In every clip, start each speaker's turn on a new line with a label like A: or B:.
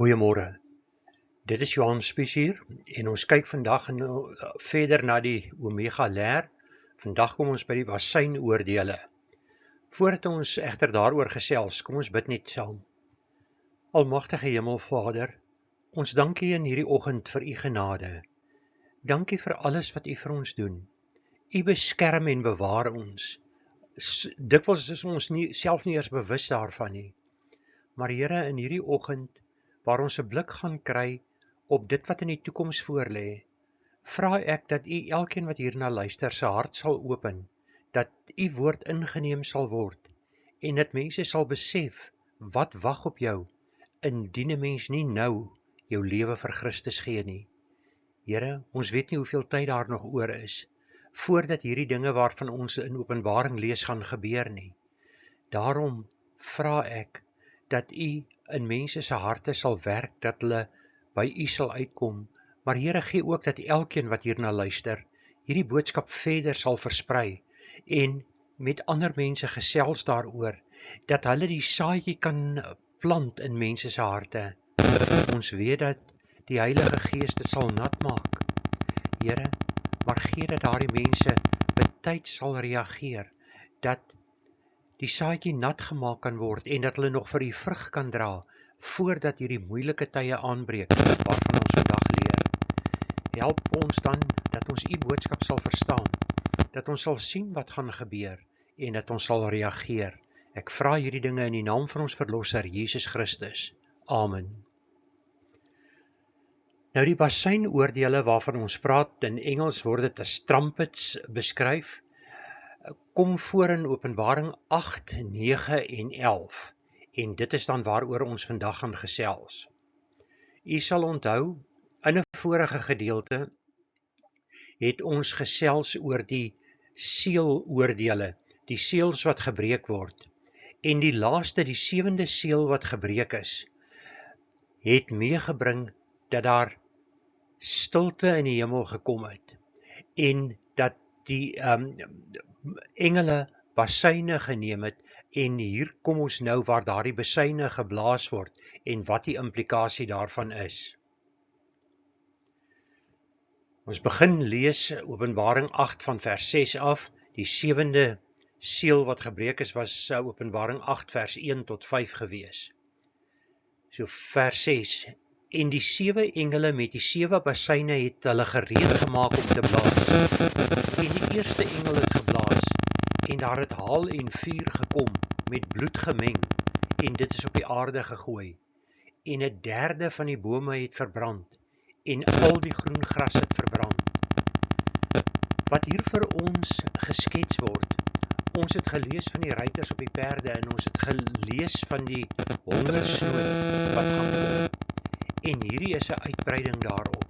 A: Goeiemôre, dit is Johan Spies hier en ons kyk vandag verder na die Omega leer. Vandag kom ons by die bassynoordele. Voordat ons egter daaroor gesels, kom ons bid net saam. Almagtige Hemelvader, ons dank U in hierdie oggend vir U genade. Dankie vir alles wat U vir ons doen. U beskerm en bewaar ons. Dikwels is ons self nie eers bewus daarvan nie. Maar Here, in hierdie oggend, waar ons 'n blik gaan kry op dit wat in die toekoms voorlê, vra ek dat U elkeen wat hierna luister se hart sal open, dat U woord ingeneem sal word en dat mense sal besef wat wag op jou indien 'n mens nie nou jou lewe vir Christus gee nie. Here, ons weet nie hoeveel tyd daar nog oor is voordat hierdie dinge waarvan ons in Openbaring lees gaan gebeur nie. Daarom vra ek dat U in mense se harte sal werk, dat hulle by U sal uitkom, maar Here, gee ook dat elkeen wat hierna luister, hierdie boodskap verder sal versprei en met ander mense gesels daaroor, dat hulle die saadjie kan plant in mense se harte. Ons weet dat die Heilige Gees dit sal nat maak, Here, maar gee dat daardie mense betyds sal reageer, dat die saadjie nat gemaak kan word en dat hulle nog vir U vrug kan dra, voordat hierdie moeilike tye aanbreek, waarvan ons vandag leer. Help ons dan, dat ons U boodskap sal verstaan, dat ons sal sien wat gaan gebeur, en dat ons sal reageer. Ek vra hierdie dinge in die naam van ons Verlosser, Jesus Christus. Amen. Nou die bassynoordele waarvan ons praat, in Engels word dit as trumpets beskryf, kom voor in Openbaring 8, 9 en 11. En dit is dan waaroor ons vandag gaan gesels. U sal onthou, in 'n vorige gedeelte het ons gesels oor die seeloordele, die seels wat gebreek word. En die laaste, die 7de seël wat gebreek is, het meegebring dat daar stilte in die hemel gekom het en dat die engele bassyne geneem het. En hier kom ons nou waar daardie bassyne geblaas word en wat die implikasie daarvan is. Ons begin lees Openbaring 8 van vers 6 af. Die 7de seël wat gebreek is was Openbaring 8 vers 1 tot 5 gewees. So vers 6. En die 7 engele met die 7 bassyne het hulle gereed gemaak om te blaas. En die eerste engel het geblaas en daar het haal en vuur gekom met bloed gemeng en dit is op die aarde gegooi. En 'n derde van die bome het verbrand en al die groen gras het verbrand. Wat hier vir ons geskets word, ons het gelees van die ruiters op die perde en ons het gelees van die hongersnood wat gaan kom. En hierdie is 'n uitbreiding daarop.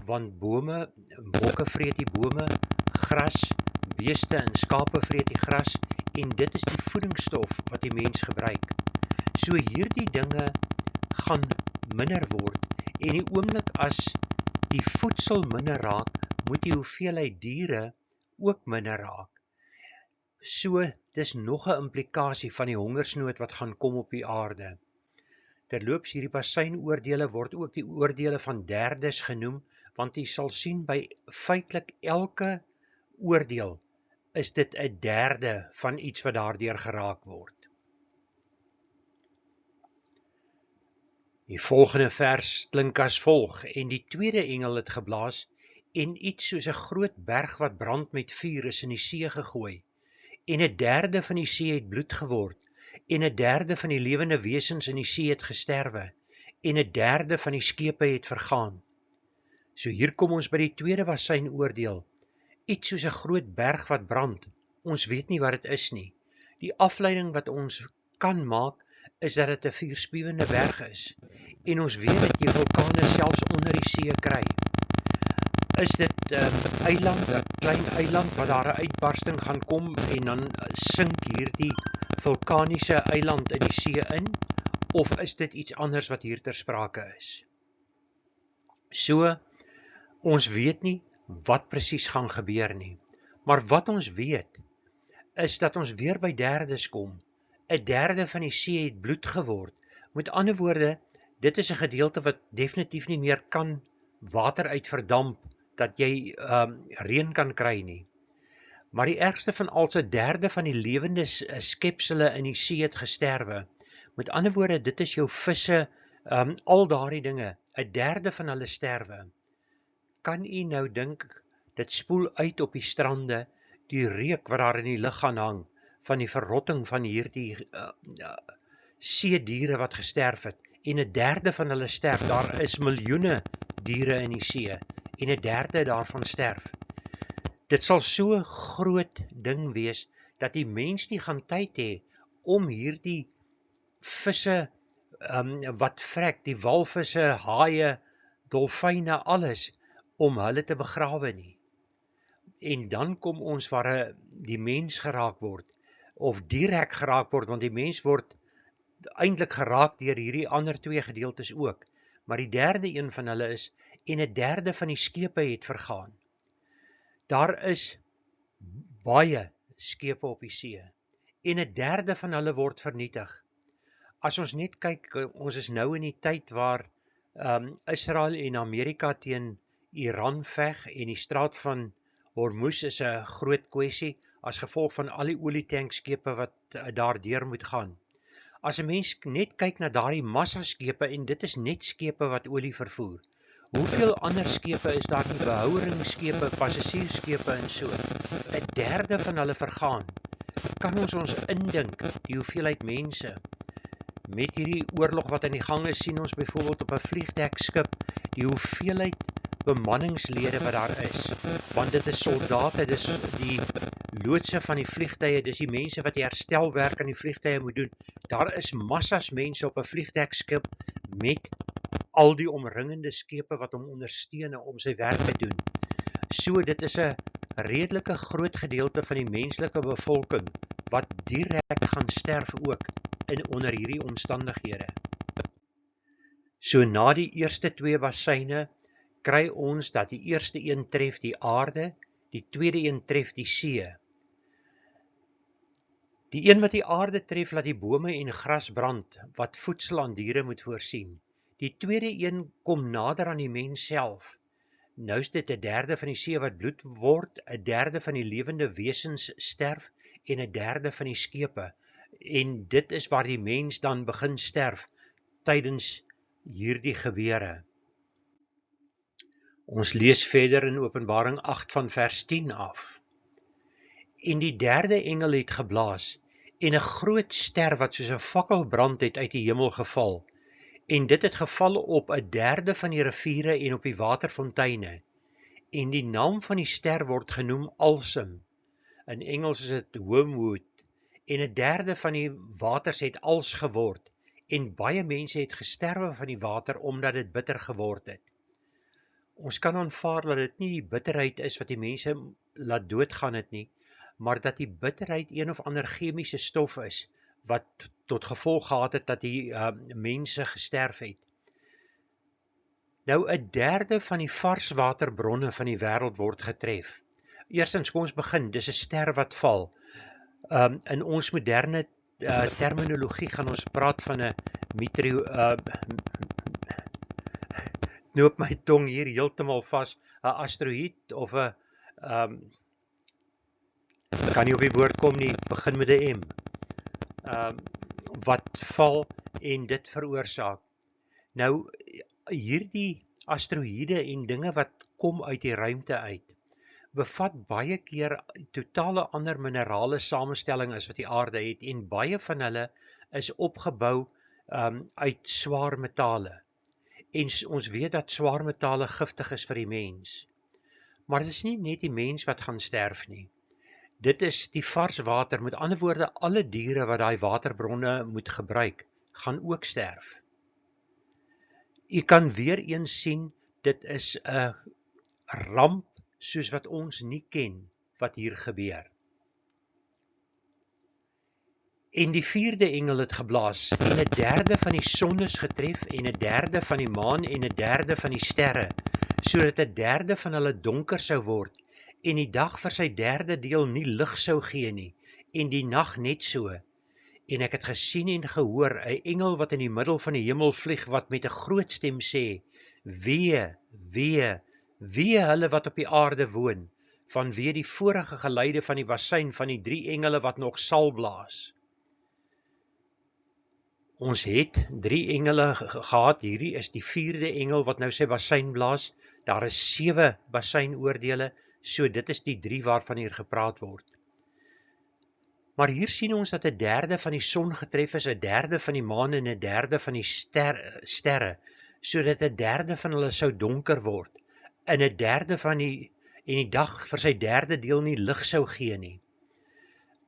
A: Want bokke vreet die bome, gras, beeste en skape vreet die gras en dit is die voedingsstof wat die mens gebruik. So hierdie dinge gaan minder word en die oomblik as die voedsel minder raak, moet die hoeveelheid diere ook minder raak. So dis nog 'n implikasie van die hongersnood wat gaan kom op die aarde. Terloops, hierdie bassynoordele word ook die oordele van derdes genoem, want jy sal sien by feitelik elke oordeel is dit 'n derde van iets wat daardeur geraak word. Die volgende vers klink as volg: En die tweede engel het geblaas, en iets soos 'n groot berg wat brand met vuur is in die see gegooi. En 'n derde van die see het bloed geword, en 'n derde van die lewende wesens in die see het gesterwe, en 'n derde van die skepe het vergaan. So hier kom ons by die tweede bassynoordeel. Iets soos 'n groot berg wat brand. Ons weet nie wat dit is nie. Die afleiding wat ons kan maak, is dat dit 'n vuurspuwende berg is. En ons weet dat jy vulkane selfs onder die see kry. Is dit 'n eiland, 'n klein eiland, wat daar 'n uitbarsting gaan kom en dan sink hierdie vulkaniese eiland in die see in? Of is dit iets anders wat hier ter sprake is? So, ons weet nie wat presies gaan gebeur nie. Maar wat ons weet, is dat ons weer by derdes kom. 'n derde van die see het bloed geword. Met ander woorde, dit is 'n gedeelte wat definitief nie meer kan water uit verdamp, dat jy reën kan kry nie. Maar die ergste van al, 'n derde van die lewende skepsele in die see het gesterwe. Met ander woorde, dit is jou visse, al daardie dinge, 'n derde van hulle sterwe. Kan u nou dink, dit spoel uit op die strande, die reuk wat daar in die lug gaan hang, van die verrotting van hierdie see diere wat gesterf het, en 'n derde van hulle sterf. Daar is miljoene diere in die see, en 'n derde daarvan sterf. Dit sal so 'n groot ding wees, dat die mens nie gaan tyd hê om hierdie visse wat vrek, die walvisse, haie, dolfyne, alles, om hulle te begrawe nie. En dan kom ons waar die mens geraak word, of direk geraak word, want die mens word eintlik geraak deur hierdie ander twee gedeeltes ook. Maar die derde een van hulle is, en 'n derde van die skepe het vergaan. Daar is baie skepe op die see, en 'n derde van hulle word vernietig. As ons net kyk, ons is nou in die tyd waar Israel en Amerika teen Iran veg, en die straat van Hormuz is 'n groot kwessie, as gevolg van al die olietanksskepe wat daardeur moet gaan. As 'n mens net kyk na daardie massa skepe, en dit is net skepe wat olie vervoer, hoeveel ander skepe is daar nie, behoueringsskepe, passasiersskepe en so, 'n derde van hulle vergaan. Kan ons indink, die hoeveelheid mense, met hierdie oorlog wat aan die gang is, sien ons byvoorbeeld op 'n vliegdekskip, die hoeveelheid bemanningslede wat daar is, want dit is soldate, dis die loodse van die vliegtye, dis die mense wat die herstelwerk aan die vliegtye moet doen. Daar is massas mense op 'n vliegdekskip, met al die omringende skepe wat hom ondersteun om sy werk te doen. So dit is 'n redelike groot gedeelte van die menslike bevolking, wat direk gaan sterf ook, onder hierdie omstandighede. So na die eerste twee bassyne, kry ons dat die eerste een tref die aarde, die tweede een tref die see. Die een wat die aarde tref, laat die bome en gras brand, wat voedsel aan diere moet voorsien. Die tweede een kom nader aan die mens self. Nou is dit 'n derde van die see wat bloed word, 'n derde van die lewende wesens sterf, en 'n derde van die skepe. En dit is waar die mens dan begin sterf, tydens hierdie gebeure. Ons lees verder in Openbaring 8 van vers 10 af. En die derde engel het geblaas, en 'n groot ster wat soos 'n fakkelbrand het uit die hemel geval, en dit het geval op 'n derde van die riviere en op die waterfonteine. En die naam van die ster word genoem Alsem. In Engels is dit Wormwood. En 'n derde van die waters het als geword, en baie mense het gesterwe van die water, omdat dit bitter geword het. Ons kan aanvaar dat dit nie die bitterheid is wat die mense laat doodgaan het nie, maar dat die bitterheid een of ander chemiese stof is, wat tot gevolg gehad het dat die mense gesterf het. Nou 'n derde van die varswaterbronne van die wêreld word getref. Eerstens, kom ons begin, dis 'n ster wat val. In ons moderne terminologie gaan ons praat van 'n knoop my tong hier heeltemal vas, 'n asteroïde of 'n kan nie op die woord kom nie, begin met 'n M, wat val en dit veroorsaak. Nou, hierdie asteroïde en dinge wat kom uit die ruimte uit, bevat baie keer totale ander minerale samestelling as wat die aarde het, en baie van hulle is opgebou uit swaar metale. En ons weet dat swaar metale giftig is vir die mens. Maar dit is nie net die mens wat gaan sterf nie. Dit is die vars water, met ander woorde, alle diere wat daai waterbronne moet gebruik, gaan ook sterf. U kan weer eens sien, dit is 'n ramp soos wat ons nie ken, wat hier gebeur. En die vierde engel het geblaas, en 'n derde van die son is getref, en 'n derde van die maan, en 'n derde van die sterre, sodat 'n derde van hulle donker sou word, en die dag vir sy derde deel nie lig sou gee nie, en die nag net so. En ek het gesien en gehoor 'n engel wat in die middel van die hemel vlieg, wat met 'n groot stem sê: Wee, wee, wee hulle wat op die aarde woon, vanweë die vorige geluide van die bassein van die 3 engele wat nog sal blaas. Ons het 3 engele gehad, hierdie is die 4de engel wat nou sy bassein blaas. Daar is 7 basseinoordele, so dit is die 3 waarvan hier gepraat word. Maar hier sien ons dat 'n derde van die son getref is, 'n derde van die maan en 'n derde van die sterre, sodat 'n derde van hulle sou donker word, en 'n derde van die dag vir sy derde deel nie lig sou gee nie.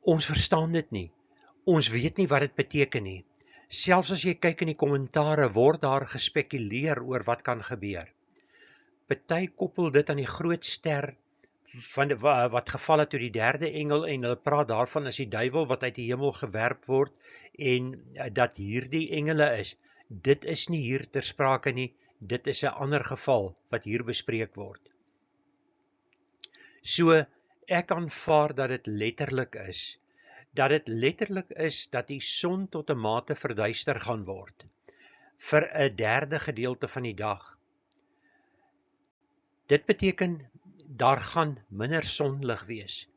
A: Ons verstaan dit nie. Ons weet nie wat dit beteken nie. Selfs as jy kyk in die kommentare, word daar gespekuleer oor wat kan gebeur. Party koppel dit aan die groot ster wat geval het toe die 3de engel, en hulle praat daarvan as die duiwel wat uit die hemel gewerp word, en dat hierdie engele is. Dit is nie hier ter sprake nie, dit is 'n ander geval wat hier bespreek word. So, ek aanvaar dat dit letterlik is. Dat dit letterlik is dat die son tot 'n mate verduister gaan word vir 'n derde gedeelte van die dag. Dit beteken daar gaan minder sonlig wees.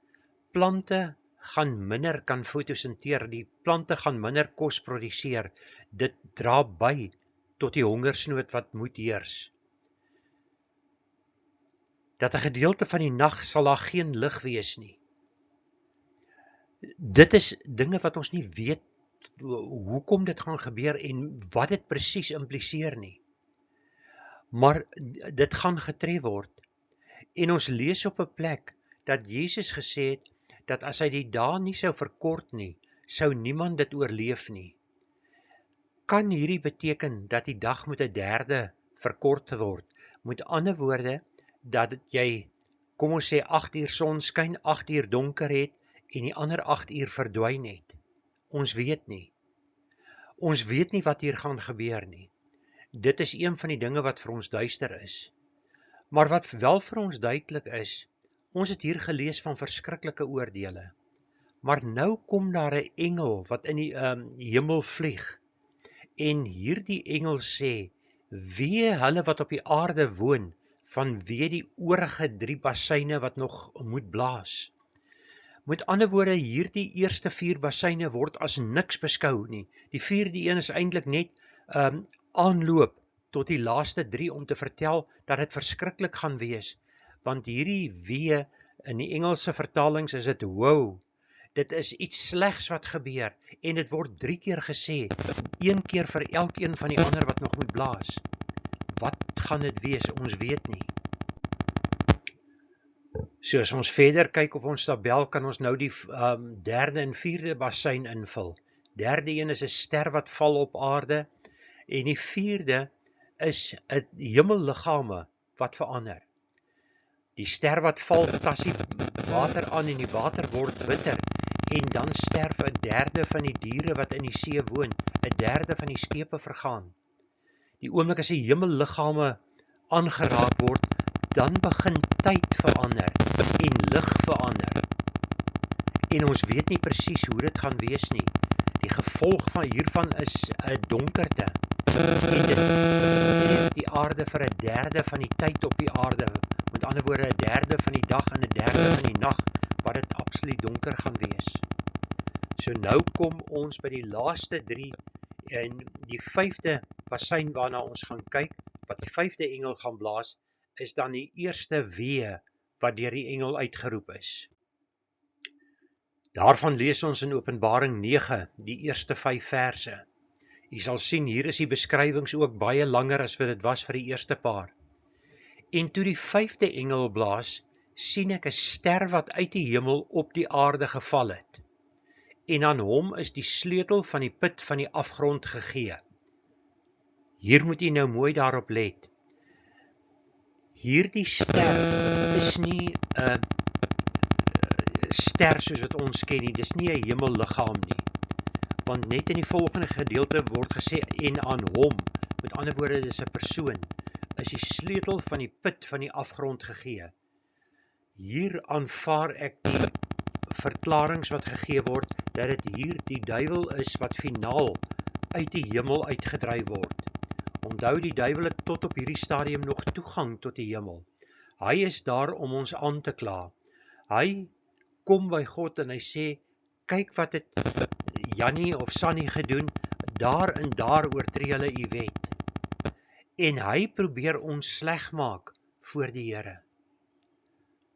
A: Plante gaan minder kan fotosinteer, die plante gaan minder kos produseer. Dit dra by tot die hongersnood wat moet heers. Dat 'n gedeelte van die nag sal daar geen lig wees nie. Dit is dinge wat ons nie weet hoekom dit gaan gebeur en wat dit presies impliseer nie. Maar dit gaan getref word. En ons lees op 'n plek dat Jesus gesê het dat as hy die dae nie sou verkort nie, sou niemand dit oorleef nie. Kan hierdie beteken dat die dag met 'n derde verkort word? Met ander woorde, dat jy, kom ons sê 8 uur sonskyn, 8 uur donker het, en die ander 8 uur verdwyn het. Ons weet nie. Ons weet nie wat hier gaan gebeur nie. Dit is een van die dinge wat vir ons duister is. Maar wat wel vir ons duidelik is, ons het hier gelees van verskriklike oordeele. Maar nou kom daar 'n engel wat in die hemel vlieg. En hierdie engel sê, wee hulle wat op die aarde woon, vanweë die oorige 3 basseine wat nog moet blaas. Met ander woorde, hierdie eerste 4 basseine word as niks beskou nie. Die 4de een is eintlik net aanloop tot die laaste 3 om te vertel dat dit verskriklik gaan wees. Want hierdie wee, in die Engelse vertalings is dit wow. Dit is iets slegs wat gebeur, en dit word 3 keer gesê, 1 keer vir elkeen van die ander wat nog moet blaas. Wat gaan dit wees? Ons weet nie. So as ons verder kyk op ons tabel, kan ons nou die 3de en 4de bassein invul. 3de een is 'n ster wat val op aarde, en die 4de is 'n hemelliggame wat verander. Die ster wat val, tas die water aan en die water word bitter, en dan sterf 'n derde van die diere wat in die see woon, 'n derde van die skepe vergaan. Die oomblik as die hemelliggame aangeraak word, dan begin tyd verander en lig verander. En ons weet nie presies hoe dit gaan wees nie. Die gevolg van hiervan is 'n donkerte. En dit betref die aarde vir 'n derde van die tyd op die aarde. Met ander woorde, 'n derde van die dag en 'n derde van die nag, wat dit absoluut donker gaan wees. So nou kom ons by die laaste 3 en die 5de bassein waarna ons gaan kyk, wat die 5de engel gaan blaas, is dan die eerste wee wat deur die engel uitgeroep is. Daarvan lees ons in Openbaring 9, die eerste 5 verse. Jy sal sien, hier is die beskrywings ook baie langer as wat dit was vir die eerste paar. En toe die 5de engel blaas, sien ek 'n ster wat uit die hemel op die aarde geval het. En aan hom is die sleutel van die put van die afgrond gegee. Hier moet jy nou mooi daarop let. Hierdie ster is nie 'n ster soos wat ons ken nie, dis nie 'n hemelliggaam nie. Want net in die volgende gedeelte word gesê, en aan hom, met ander woorde, dis 'n persoon, is die sleutel van die put van die afgrond gegee. Hier aanvaar ek die verklarings wat gegee word, dat dit hier die duiwel is wat finaal uit die hemel uitgedryf word. Onthou, die duiwel het tot op hierdie stadium nog toegang tot die hemel. Hy is daar om ons aan te kla. Hy kom by God en hy sê, kyk wat het Jannie of Sannie gedoen, daar en daar oortree hulle u wet. En hy probeer ons sleg maak voor die Here.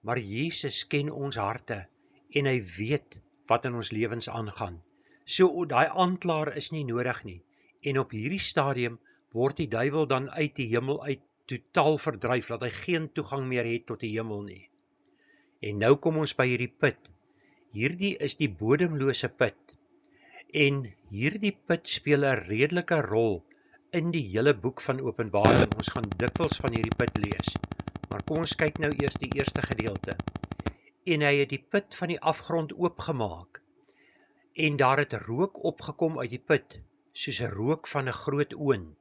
A: Maar Jesus ken ons harte en hy weet wat in ons lewens aangaan. So daai aanklaer is nie nodig nie. En op hierdie stadium word die duiwel dan uit die hemel uit totaal verdryf, dat hy geen toegang meer het tot die hemel nie. En nou kom ons by hierdie put. Hierdie is die bodemlose put. En hierdie put speel 'n redelike rol in die hele boek van Openbaring. Ons gaan dikwels van hierdie put lees. Maar kom ons kyk nou eers die eerste gedeelte. En hy het die put van die afgrond oopgemaak. En daar het rook opgekom uit die put, soos 'n rook van 'n groot oond.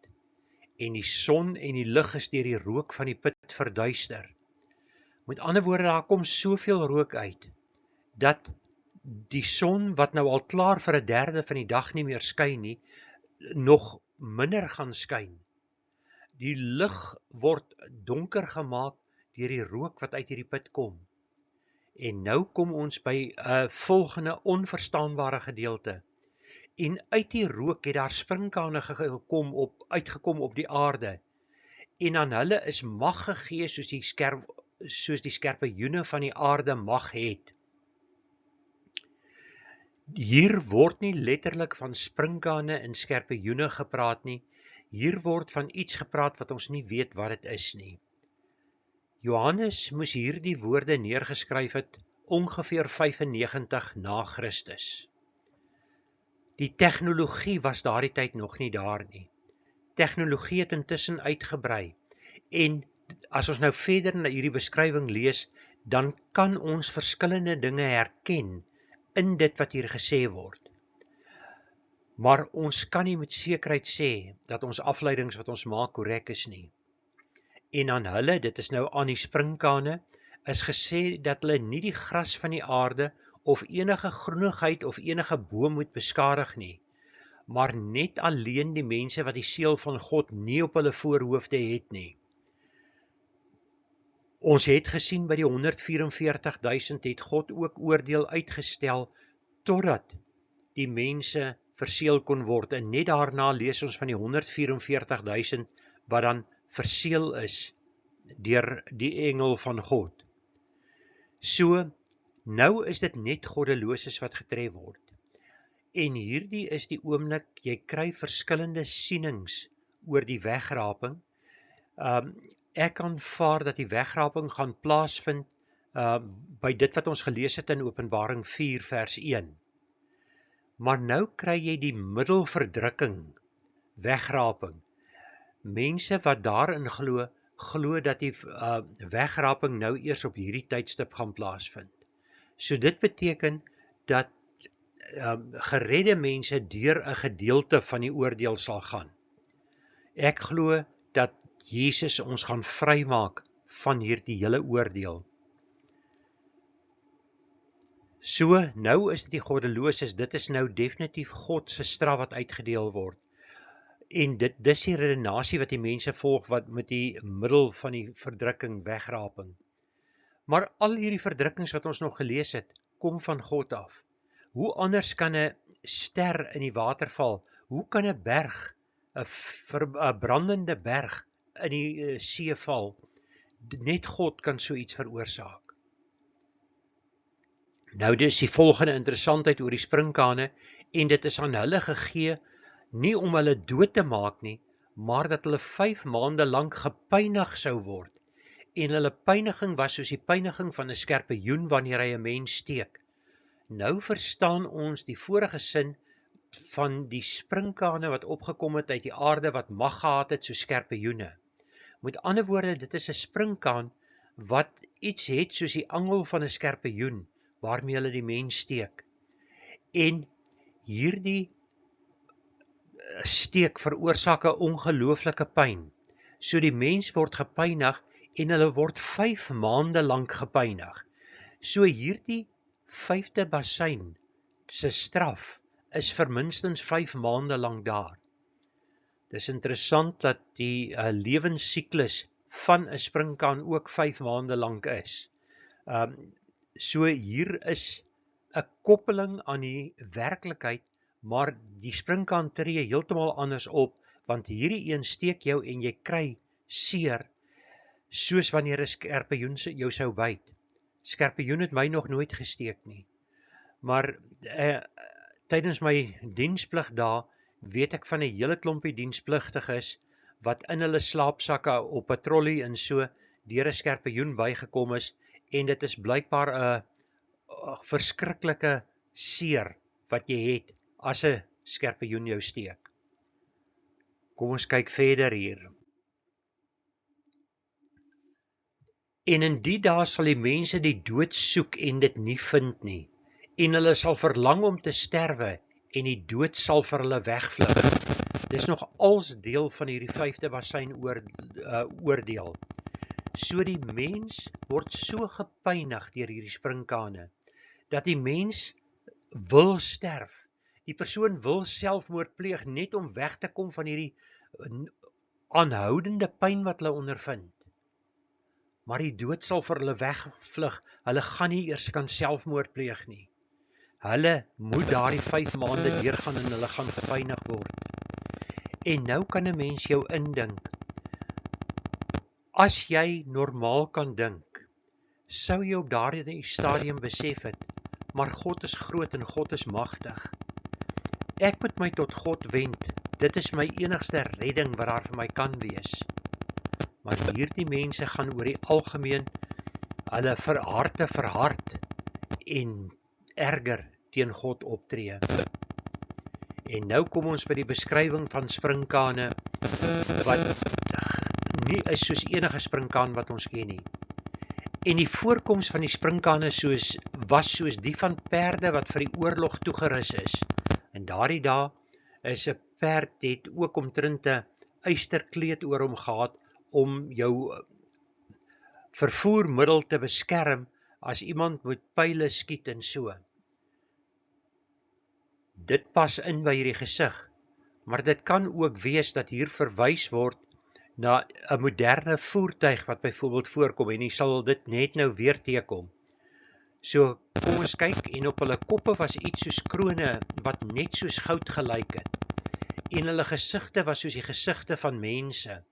A: En die son en die lig is deur die rook van die put verduister. Met ander woorde, daar kom soveel rook uit, dat die son, wat nou al klaar vir 'n derde van die dag nie meer skyn nie, nog minder gaan skyn. Die lig word donker gemaak deur die rook wat uit hierdie put kom. En nou kom ons by 'n volgende onverstaanbare gedeelte. En uit die rook het daar sprinkane uitgekom op die aarde. En aan hulle is mag gegee soos die skerpioene van die aarde mag het. Hier word nie letterlik van sprinkane en skerpioene gepraat nie. Hier word van iets gepraat wat ons nie weet wat dit is nie. Johannes moes hierdie woorde neergeskryf het ongeveer 95 na Christus. Die tegnologie was daardie tyd nog nie daar nie. Tegnologie het intussen uitgebrei. En as ons nou verder na hierdie beskrywing lees, dan kan ons verskillende dinge herken in dit wat hier gesê word. Maar ons kan nie met sekerheid sê dat ons afleidings wat ons maak korrek is nie. En aan hulle, dit is nou aan die sprinkane, is gesê dat hulle nie die gras van die aarde of enige groenigheid of enige boom moet beskadig nie, maar net alleen die mense wat die seël van God nie op hulle voorhoofde het nie. Ons het gesien by die 144.000 het God ook oordeel uitgestel totdat die mense verseël kon word, en net daarna lees ons van die 144.000 wat dan verseël is deur die engel van God. So, nou is dit net goddeloses wat getref word. En hierdie is die oomblik, jy kry verskillende sienings oor die wegraping. Ek aanvaar dat die wegraping gaan plaasvind by dit wat ons gelees het in Openbaring 4 vers 1. Maar nou kry jy die middelverdrukking, wegraping. Mense wat daarin glo dat die wegraping nou eers op hierdie tydstip gaan plaasvind. So dit beteken dat geredde mense deur 'n gedeelte van die oordeel sal gaan. Ek glo dat Jesus ons gaan vrymaak van hierdie hele oordeel. So, nou is dit die goddeloses, dit is nou definitief God se straf wat uitgedeel word. En dis die redenasie wat die mense volg wat met die middel van die verdrukking, wegraping. Maar al hierdie verdrukkings wat ons nog gelees het, kom van God af. Hoe anders kan 'n ster in die waterval, hoe kan 'n berg, 'n brandende berg in die see val? Net God kan so iets veroorsaak. Nou dis die volgende interessantheid oor die sprinkane, en dit is aan hulle gegee, nie om hulle dood te maak nie, maar dat hulle 5 maande lank gepynig sou word. En hulle pyniging was soos die pyniging van 'n skerpioen wanneer hy 'n mens steek. Nou verstaan ons die vorige sin van die sprinkane wat opgekom het uit die aarde wat mag gehad het soos skerpioene. Met ander woorde, dit is 'n sprinkaan wat iets het soos die angel van 'n skerpioen waarmee hulle die mens steek. En hierdie steek veroorsaak 'n ongelooflike pyn. So die mens word gepynig en hulle word 5 maande lank gepynig. So hierdie 5de bassein se straf is vir minstens 5 maande lank daar. Dis interessant dat die lewensiklus van 'n sprinkaan ook 5 maande lank is. So hier is 'n koppeling aan die werklikheid, maar die sprinkaan tree heeltemal anders op, want hierdie een steek jou en jy kry seer, soos wanneer 'n skorpioen jou sou byt. Skorpioen het my nog nooit gesteek nie, maar tydens my diensplig daar, weet ek van 'n hele klompie dienspligtiges wat in hulle slaapsakke op patrollie en so deur 'n skorpioen bygekom is, en dit is blykbaar 'n verskriklike seer wat jy het as 'n skorpioen jou steek. Kom ons kyk verder hier. En in die dae sal die mense die dood soek en dit nie vind nie, en hulle sal verlang om te sterwe, en die dood sal vir hulle wegvlug. Dis nog als deel van hierdie 5de basyn oordeel. So die mens word so gepynig deur hierdie sprinkane, dat die mens wil sterf. Die persoon wil selfmoord pleeg net om weg te kom van hierdie aanhoudende pyn wat hulle ondervind. Maar die dood sal vir hulle wegvlug. Hulle gaan nie eers kan selfmoord pleeg nie. Hulle moet daardie 5 maande deurgaan en hulle gaan gepynig word. En nou kan 'n mens jou indink. As jy normaal kan dink, sou jy op daardie stadium besef het, maar God is groot en God is magtig. Ek moet my tot God wend. Dit is my enigste redding wat daar vir my kan wees. Maar hierdie mense gaan oor die algemeen hulle harte verhard en erger teen God optree. En nou kom ons by die beskrywing van sprinkane wat nie is soos enige sprinkaan wat ons ken nie. En die voorkoms van die sprinkane was soos die van perde wat vir die oorlog toegerus is. En daardie dae is 'n perd het ook omtrent 'n ysterkleed oor hom gehad om jou vervoermiddel te beskerm as iemand met pyle skiet en so. Dit pas in by hierdie gesig, maar dit kan ook wees dat hier verwys word na 'n moderne voertuig wat byvoorbeeld voorkom, en jy sal dit net nou weer teekom. So kom ons kyk, en op hulle koppe was iets soos krone wat net soos goud gelyk het. En hulle gesigte was soos die gesigte van mense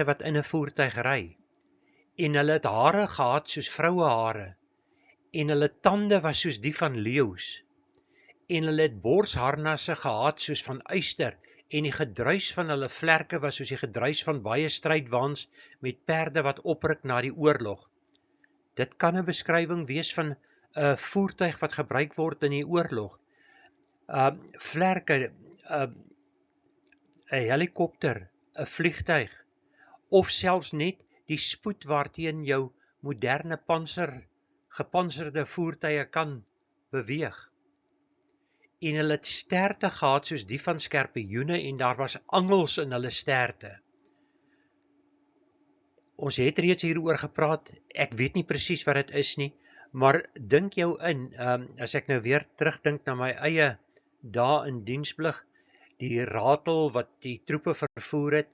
A: wat in 'n voertuig ry. En hulle het hare gehad soos vrouehare, en hulle tande was soos die van leeu's. En hulle het borsharnasse gehad soos van yster, en die gedruis van hulle vlerke was soos die gedruis van baie strydwaans met perde wat opruk na die oorlog. Dit kan 'n beskrywing wees van 'n voertuig wat gebruik word in die oorlog. Vlerke, 'n helikopter, 'n vliegtuig, of selfs net die spoed waarteen jou moderne gepantserde voertuie kan beweeg. En hulle het sterte gehad soos die van skorpioene, en daar was angels in hulle sterte. Ons het reeds hieroor gepraat, ek weet nie presies wat dit is nie, maar dink jou in, as ek nou weer terugdink na my eie dae in diensplig, die ratel wat die troepe vervoer het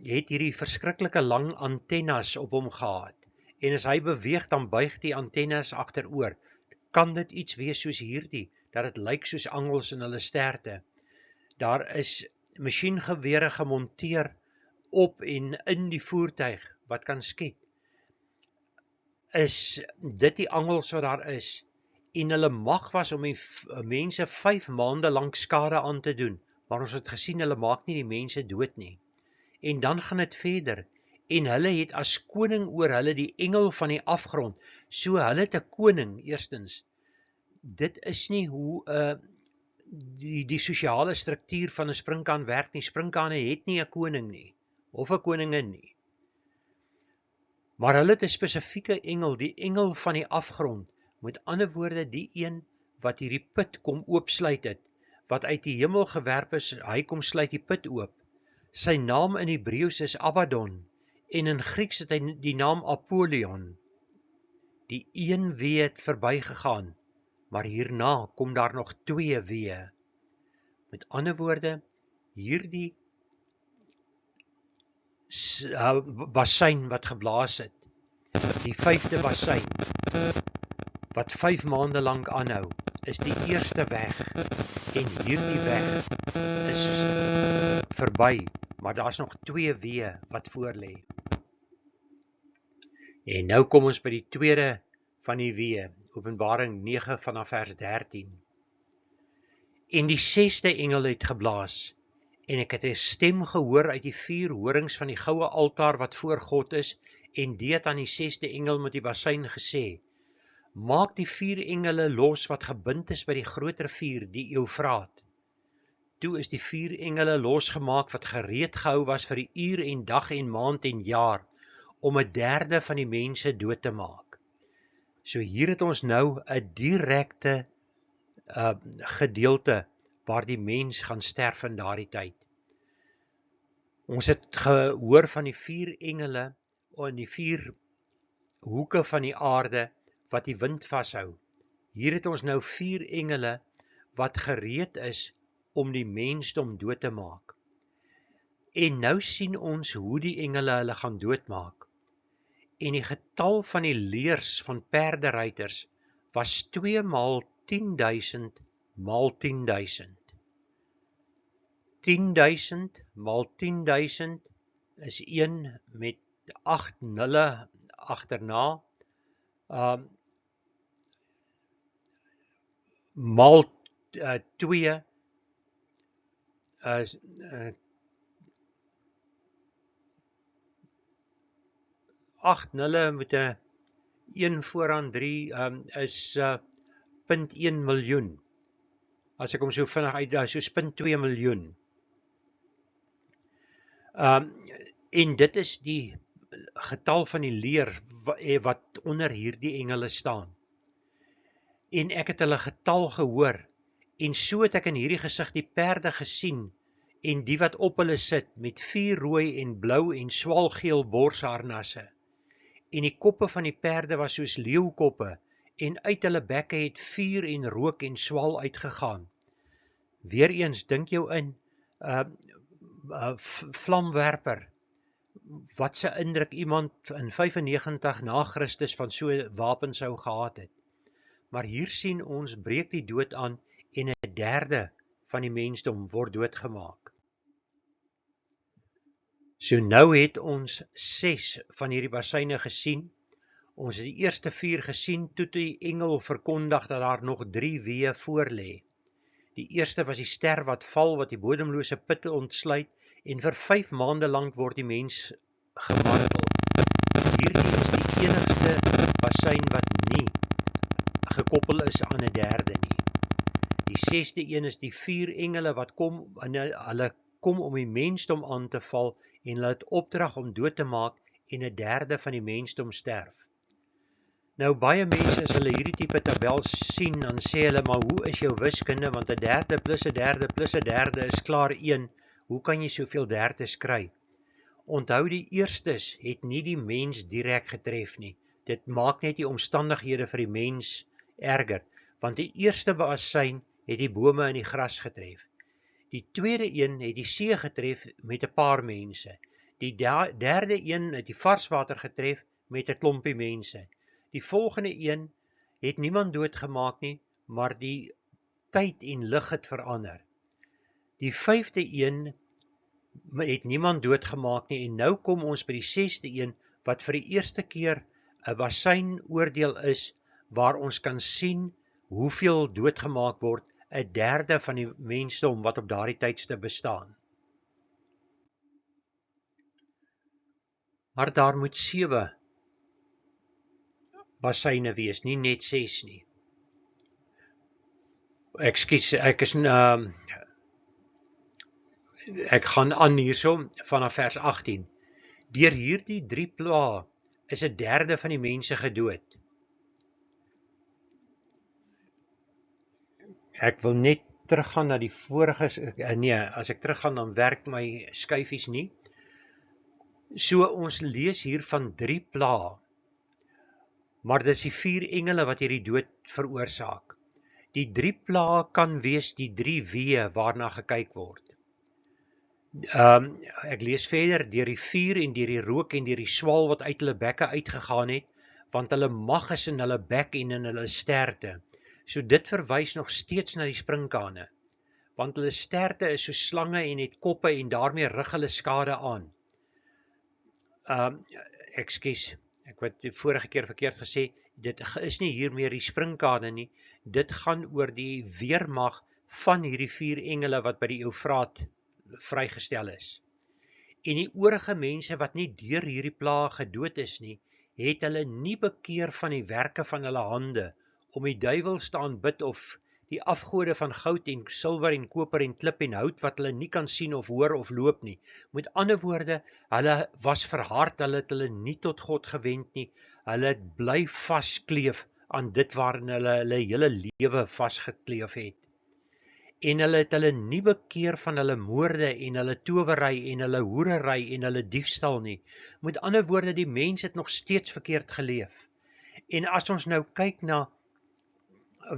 A: hierdie verskriklike lang antennes op hom gehad. En as hy beweeg, dan buig die antennes agteroor. Kan dit iets wees soos hierdie, dat dit lyk soos angels in hulle sterte? Daar is masjiengewere gemonteer op en in die voertuig wat kan skiet. Is dit die angels wat daar is? En hulle mag was om die mense 5 maande lank skade aan te doen, maar ons het gesien, hulle maak nie die mense dood nie. En dan gaan dit verder, en hulle het as koning oor hulle die engel van die afgrond, so hulle het 'n koning, eerstens. Dit is nie hoe die sosiale struktuur van 'n sprinkaan werk nie. Sprinkane het nie 'n koning nie, of 'n koningin nie. Maar hulle het 'n spesifieke engel, die engel van die afgrond, met ander woorde die een wat hierdie put kom oopsluit het, wat uit die hemel gewerp is, hy kom sluit die put oop. Sy naam in Hebreëus is Abaddon, en in Grieks het hy die naam Apollyon. Die een wie het verbygegaan, maar hierna kom daar nog 2 weë. Met ander woorde, hierdie bassein wat geblaas het, die 5de bassein, wat 5 maande lank aanhou, is die eerste weg, en hierdie weg is verby, maar daar's nog 2 weë wat voor lê. En nou kom ons by die tweede van die weë, Openbaring 9 vanaf vers 13. En die 6de engel het geblaas, en ek het 'n stem gehoor uit die 4 horings van die goue altaar wat voor God is, en die het aan die 6de engel met die bassein gesê, maak die 4 engele los wat gebind is by die groot rivier, die Eufraat. Toe is die 4 engele losgemaak wat gereed gehou was vir die uur en dag en maand en jaar, om 1/3 van die mense dood te maak. So hier het ons nou 'n direkte gedeelte waar die mens gaan sterf in daardie tyd. Ons het gehoor van die 4 engele in die 4 hoeke van die aarde wat die wind vashou. Hier het ons nou 4 engele wat gereed is om die mensdom dood te maak. En nou sien ons hoe die engele hulle gaan doodmaak. En die getal van die leers van perderuiters was 2 maal 10.000 maal 10.000. 10.000 maal 10.000 is 1 met 8 nulle agterna, maal 2 is 8 nulle met 'n 1 vooraan 3 is 0.1 miljoen. As ek hom so vinnig uit, so 0.2 miljoen. En dit is die getal van die leer wat onder hierdie engele staan. En ek het hulle getal gehoor, en so het ek in hierdie gesig die perde gesien, en die wat op hulle sit, met 4 rooi en blou en swaalgeel borsharnasse. En die koppe van die perde was soos leeukoppe, en uit hulle bekke het vuur en rook en swaal uitgegaan. Weereens, dink jou in, vlamwerper, wat se indruk iemand in 95 na Christus van so 'n wapen sou gehad het. Maar hier sien ons, breek die dood aan, en 1/3 van die mensdom word doodgemaak. So nou het ons 6 van hierdie basseine gesien. Ons het die eerste 4 gesien, toe die engel verkondig dat daar nog 3 weë voor lê. Die eerste was die ster wat val, wat die bodemlose putte ontsluit, en vir 5 maande lank word die mens gemartel. Hierdie is die enigste bassein wat nie gekoppel is aan 1/3 nie. Die 6de een is die 4 engele wat kom, en hulle kom om die mensdom aan te val, en hulle het opdrag om dood te maak, en 1/3 van die mensdom sterf. Nou baie mense, as hulle hierdie tipe tabel sien, dan sê hulle, maar hoe is jou wiskunde, want 1/3 plus 1/3 plus 1/3 is klaar 1, hoe kan jy soveel derdes kry? Onthou, die eerstes het nie die mens direk getref nie, dit maak net die omstandighede vir die mens erger, want die eerste bassein het die bome en die gras getref. Die tweede een het die see getref met 'n paar mense. Die derde een het die varswater getref met 'n klompie mense. Die volgende een het niemand doodgemaak nie, maar die tyd en lig het verander. Die 5de een het niemand doodgemaak nie, en nou kom ons by die 6de een, wat vir die eerste keer 'n bassein oordeel is, waar ons kan sien hoeveel doodgemaak word, 1/3 van die mensdom wat op daardie tydste bestaan. Maar daar moet 7 basseine wees, nie net 6 nie. Ekskuus, ek gaan aan hierso vanaf vers 18. Deur hierdie 3 plaae is 1/3 van die mense gedood. Ek wil net teruggaan na die vorige, nee, as ek teruggaan dan werk my skuifies nie. So ons lees hier van 3 plaae, maar dis die 4 engele wat hierdie dood veroorsaak. Die 3 plaae kan wees die 3 weë waarna gekyk word. Ek lees verder, deur die vuur en deur die rook en deur die swaal wat uit hulle bekke uitgegaan het, want hulle mag is in hulle bek en in hulle sterte. So dit verwys nog steeds na die sprinkane, want hulle sterte is so slange en het koppe en daarmee rig hulle skade aan. Ekskuus, ek het die vorige keer verkeerd gesê, dit is nie hier meer die sprinkane nie, dit gaan oor die weermag van hierdie 4 engele wat by die Eufraat vrygestel is. En die oorige mense wat nie deur hierdie plaae gedood is nie, het hulle nie bekeer van die werke van hulle hande, om die duiwels te aanbid of die afgode van goud en silwer en koper en klip en hout wat hulle nie kan sien of hoor of loop nie. Met ander woorde, hulle was verhard, hulle het hulle nie tot God gewend nie, hulle het bly vaskleef aan dit waarin hulle hele lewe vasgekleef het. En hulle het hulle nie bekeer van hulle moorde en hulle towery en hulle hoerery en hulle diefstal nie. Met ander woorde, die mens het nog steeds verkeerd geleef. En as ons nou kyk na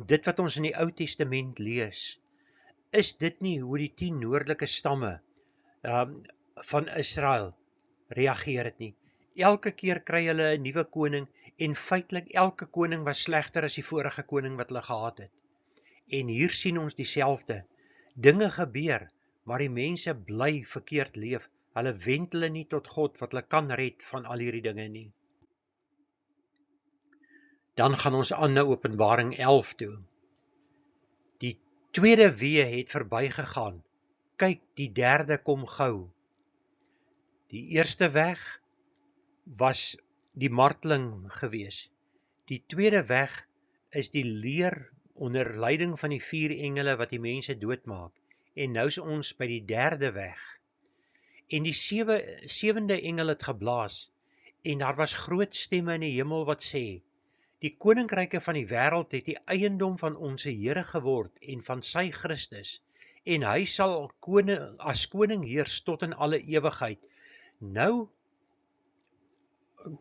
A: dit wat ons in die Ou Testament lees, is dit nie hoe die 10 noordelike stamme van Israel reageer het nie. Elke keer kry hulle 'n nuwe koning en feitelik elke koning was slegter as die vorige koning wat hulle gehad het. En hier sien ons dieselfde. Dinge gebeur, maar die mense bly verkeerd leef. Hulle wend hulle nie tot God wat hulle kan red van al hierdie dinge nie. Dan gaan ons aan na Openbaring 11 toe. Die tweede wee het verbygegaan. Kyk, die derde kom gou. Die eerste weg was die marteling gewees. Die tweede weg is die leer onder leiding van die 4 engele wat die mense doodmaak. En nou is ons by die derde weg. En die 7de engel het geblaas, en daar was groot stemme in die hemel wat sê, die koninkryke van die wêreld het die eiendom van ons Here geword en van sy Christus, en hy sal as koning heers tot in alle ewigheid. Nou,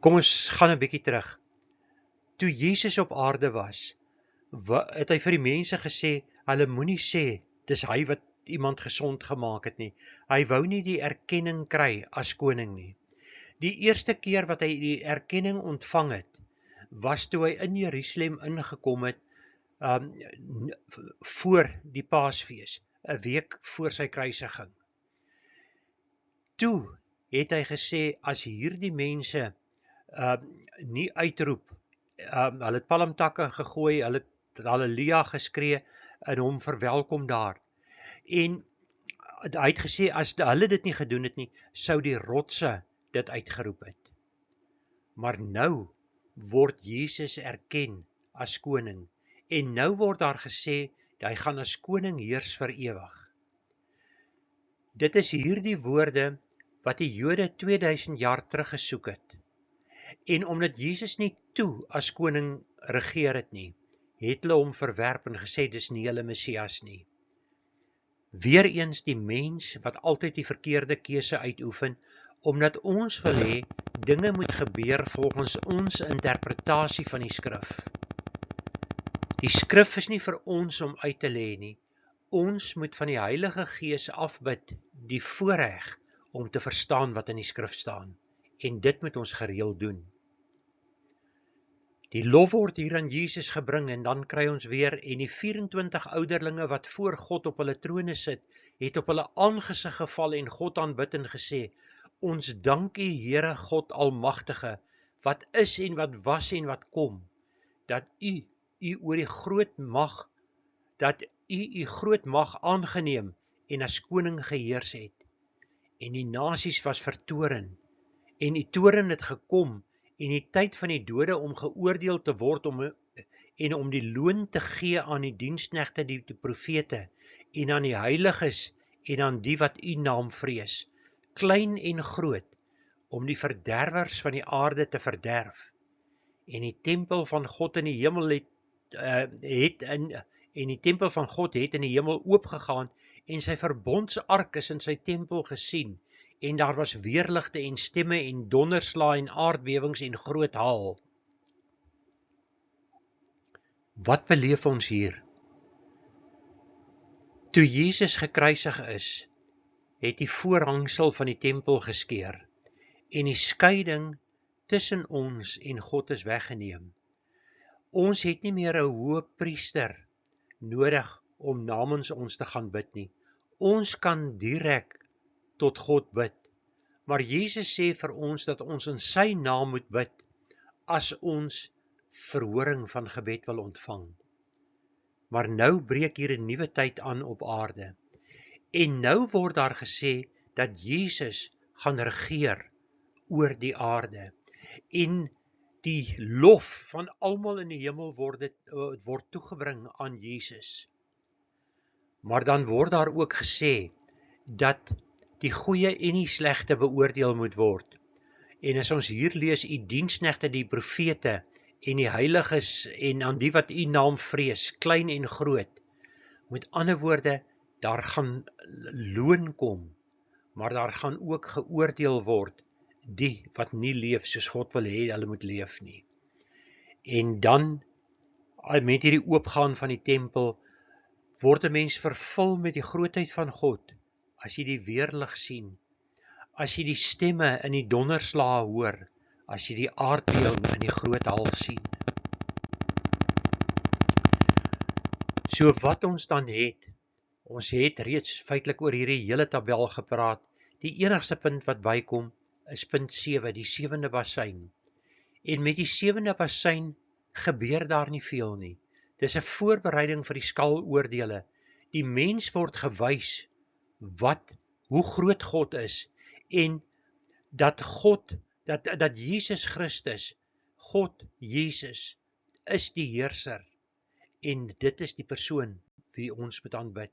A: kom ons gaan 'n bietjie terug. Toe Jesus op aarde was, het hy vir die mense gesê, hulle moenie sê, dis hy wat iemand gesond gemaak het nie. Hy wou nie die erkenning kry as koning nie. Die eerste keer wat hy die erkenning ontvang het, was toe hy in Jerusalem ingekom het, voor die Paasfees, 'n week voor sy kruisiging. Toe het hy gesê, as hierdie mense nie uitroep, hulle het palmtakke gegooi, hulle het halleluja geskree en hom verwelkom daar. En hy het gesê, as hulle dit nie gedoen het nie, sou die rotse dit uitgeroep het. Maar nou word Jesus erken as koning, en nou word daar gesê, hy gaan as koning heers vir ewig. Dit is hierdie woorde wat die Jode 2000 jaar teruggesoek het. En omdat Jesus nie toe as koning regeer het nie, het hulle hom verwerp en gesê, dis nie hulle Messias nie. Weereens die mens wat altyd die verkeerde keuse uitoefen, omdat ons wil hê, dinge moet gebeur volgens ons interpretasie van die skrif. Die skrif is nie vir ons om uit te lê nie. Ons moet van die Heilige Gees afbid die voorreg om te verstaan wat in die skrif staan. En dit moet ons gereeld doen. Die lof word hier aan Jesus gebring en dan kry ons weer, en die 24 ouderlinge wat voor God op hulle trone sit, het op hulle aangesig geval en God aanbid en gesê, ons dank U, Here God Almagtige, wat is en wat was en wat kom, dat U oor die groot mag, dat U groot mag aangeneem en as koning geheers het. En die nasies was vertoren, en die toren het gekom, en die tyd van die dode om geoordeel te word en om die loon te gee aan die diensknegte, die profete, en aan die heiliges, en aan die wat U naam vrees, klein en groot, om die verderwers van die aarde te verderf. En die tempel van God in die hemel het in die hemel oopgegaan, en sy verbondsark is in sy tempel gesien, en daar was weerligte en stemme en donderslae en aardbewings en groot haal. Wat beleef ons hier? Toe Jesus gekruisig is, het die voorhangsel van die tempel geskeur en die skeiding tussen ons en God is weggeneem. Ons het nie meer 'n hoëpriester nodig om namens ons te gaan bid nie. Ons kan direk tot God bid. Maar Jesus sê vir ons dat ons in sy naam moet bid as ons verhoring van gebed wil ontvang. Maar nou breek hier 'n nuwe tyd aan op aarde. En nou word daar gesê dat Jesus gaan regeer oor die aarde. En die lof van almal in die hemel word toegebring aan Jesus. Maar dan word daar ook gesê dat die goeie en die slegte beoordeel moet word. En as ons hier lees, u diensknegte die profete en die heiliges en aan die wat u naam vrees, klein en groot. Met ander woorde, daar gaan loon kom, maar daar gaan ook geoordeel word die wat nie leef soos God wil hê hulle moet leef nie. En dan, met hierdie oopgaan van die tempel, word 'n mens vervul met die grootheid van God, as jy die weerlig sien, as jy die stemme in die donderslae hoor, as jy die aardbewing in die groot hal sien. So wat ons dan het, ons het reeds feitelik oor hierdie hele tabel gepraat. Die enigste punt wat bykom is punt 7, die 7de bassein. En met die 7de bassein gebeur daar nie veel nie. Dis 'n voorbereiding vir die skaloordele. Die mens word gewys hoe groot God is en dat Jesus Christus, God Jesus, is die heerser en dit is die persoon wie ons moet aanbid.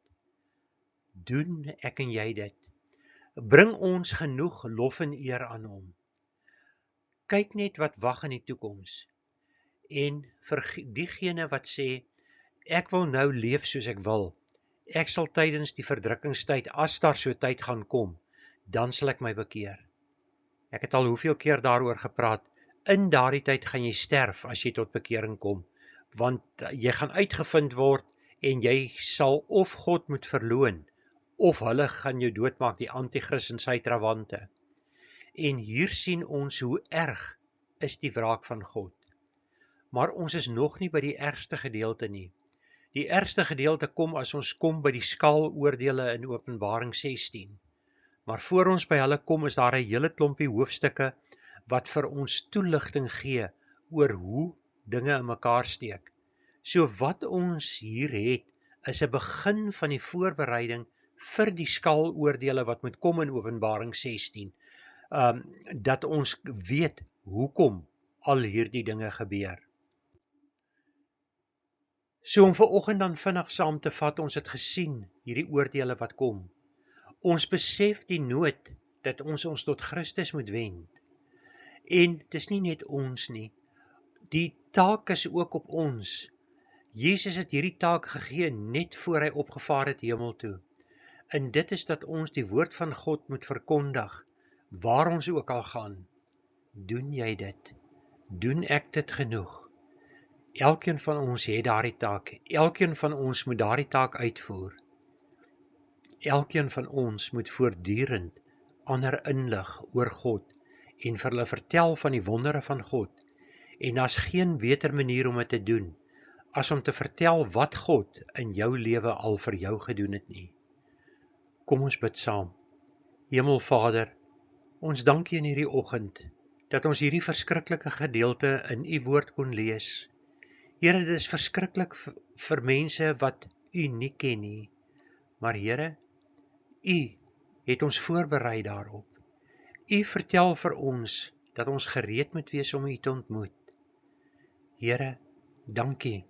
A: Doen ek en jy dit? Bring ons genoeg lof en eer aan hom. Kyk net wat wag in die toekoms. En vir diegene wat sê, ek wil nou leef soos ek wil. Ek sal tydens die verdrukkingstyd, as daar so tyd gaan kom, dan sal ek my bekeer. Ek het al hoeveel keer daaroor gepraat. In daardie tyd gaan jy sterf as jy tot bekering kom, want jy gaan uitgevind word en jy sal of God moet verloon, of hulle gaan jou doodmaak, die antichrist en sy trawante. En hier sien ons hoe erg is die wraak van God. Maar ons is nog nie by die ergste gedeelte nie. Die ergste gedeelte kom as ons kom by die skaloordele in Openbaring 16. Maar voor ons by hulle kom, is daar 'n hele klompie hoofstukke wat vir ons toeligting gee oor hoe dinge in mekaar steek. So wat ons hier het, is 'n begin van die voorbereiding vir die skaloordele wat moet kom in Openbaring 16. Dat ons weet hoekom al hierdie dinge gebeur. So om vanoggend dan vinnig saam te vat, ons het gesien hierdie oordele wat kom. Ons besef die nood dat ons tot Christus moet wend. En dis nie net ons nie. Die taak is ook op ons. Jesus het hierdie taak gegee net voor hy opgevaar het hemel toe. En dit is dat ons die woord van God moet verkondig, waar ons ook al gaan. Doen jy dit? Doen ek dit genoeg? Elkeen van ons het daardie taak. Elkeen van ons moet daardie taak uitvoer. Elkeen van ons moet voortdurend ander inlig oor God en vir hulle vertel van die wondere van God. En daar's geen beter manier om dit te doen as om te vertel wat God in jou lewe al vir jou gedoen het nie. Kom ons bid saam. Hemelvader, ons dank U in hierdie oggend dat ons hierdie verskriklike gedeelte in U woord kon lees. Here, dit is verskriklik vir mense wat U nie ken nie. Maar Here, U het ons voorberei daarop. U vertel vir ons dat ons gereed moet wees om U te ontmoet. Here, dankie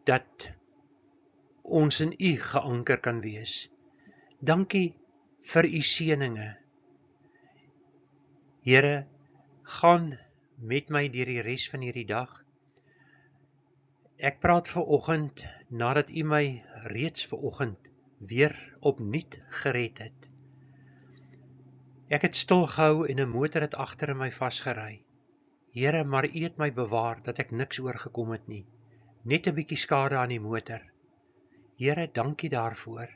A: dat ons in U geanker kan wees. Dankie vir U seëninge. Here, gaan met my deur die res van hierdie dag. Ek praat vanoggend nadat U my reeds vanoggend weer opnuut gered het. Ek het stil gehou en 'n motor het agter in my vasgery. Here, maar U het my bewaar dat ek niks oorgekom het nie. Net 'n bietjie skade aan die motor. Here, dankie daarvoor.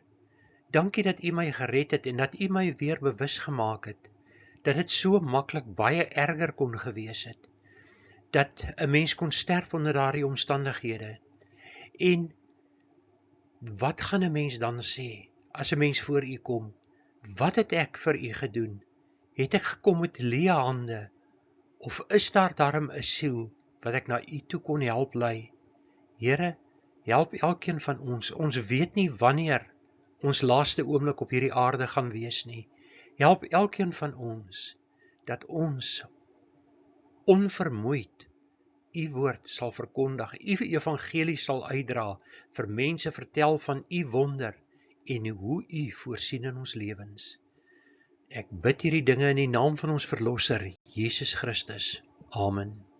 A: Dankie dat U my gered het en dat U my weer bewus gemaak het, dat dit so maklik baie erger kon gewees het, dat 'n mens kon sterf onder daardie omstandighede. En wat gaan 'n mens dan sê, as 'n mens voor U kom? Wat het ek vir U gedoen? Het ek gekom met leë hande? Of is daar darm 'n siel wat ek na U toe kon help lei? Here, help elkeen van ons. Ons weet nie wanneer ons laaste oomblik op hierdie aarde gaan wees nie. Help elkeen van ons, dat ons onvermoeid U woord sal verkondig, U evangelie sal uitdra, vir mense vertel van U wonder en hoe U voorsien in ons lewens. Ek bid hierdie dinge in die naam van ons Verlosser, Jesus Christus. Amen.